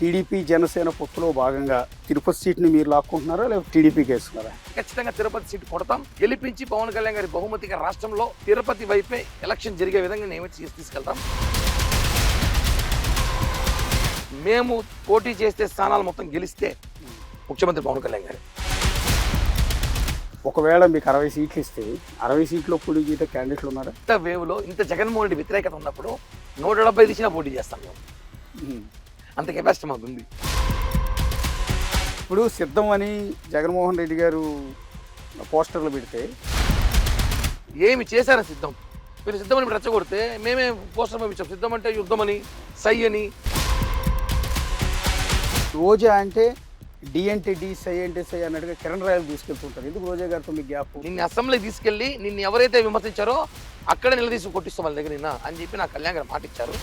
TDP Janasena పొత్తులో భాగంగా తిరుపతి సీట్ని మీరు లాక్కుంటున్నారా లేదా టీడీపీకి వేస్తున్నారా? ఖచ్చితంగా తిరుపతి సీటు కొడతాం. గెలిపించి పవన్ కళ్యాణ్ గారి బహుమతిగా రాష్ట్రంలో తిరుపతి వైపే ఎలక్షన్ జరిగే విధంగా మేము తీసుకెళ్తాం. మేము పోటీ చేస్తే స్థానాలు మొత్తం గెలిస్తే ముఖ్యమంత్రి పవన్ కళ్యాణ్ గారు. ఒకవేళ మీకు 60 సీట్లు ఇస్తే 60 సీట్లో పోటీ చేసే క్యాండిడేట్లు ఉన్నారా? ఇంత వేవ్లో ఇంత జగన్మోహన్ రెడ్డి వ్యతిరేకత ఉన్నప్పుడు 170 తీసినా పోటీ చేస్తాం మేము. అంత కెపాసిటీ మాకు ఉంది. ఇప్పుడు సిద్ధం అని జగన్మోహన్ రెడ్డి గారు పోస్టర్లు పెడితే ఏమి చేశారని సిద్ధం, మీరు సిద్ధమని రెచ్చగొడితే మేమే పోస్టర్ పంపించాం. సిద్ధం అంటే యుద్ధమని, సై అని. రోజా అంటే డి అంటే డి, సై అంటే సై అన్నట్టుగా కిరణ్ రాయలు తీసుకెళ్తుంటారు. ఎందుకు రోజా గారితో మీ గ్యాప్? నిన్ను అసెంబ్లీకి తీసుకెళ్ళి నిన్ను ఎవరైతే విమర్శించారో అక్కడే నిలదీసి కొట్టిస్తాం వాళ్ళ దగ్గర నిన్న అని చెప్పి నాకు కళ్యాణ్ గారు మాట ఇచ్చారు.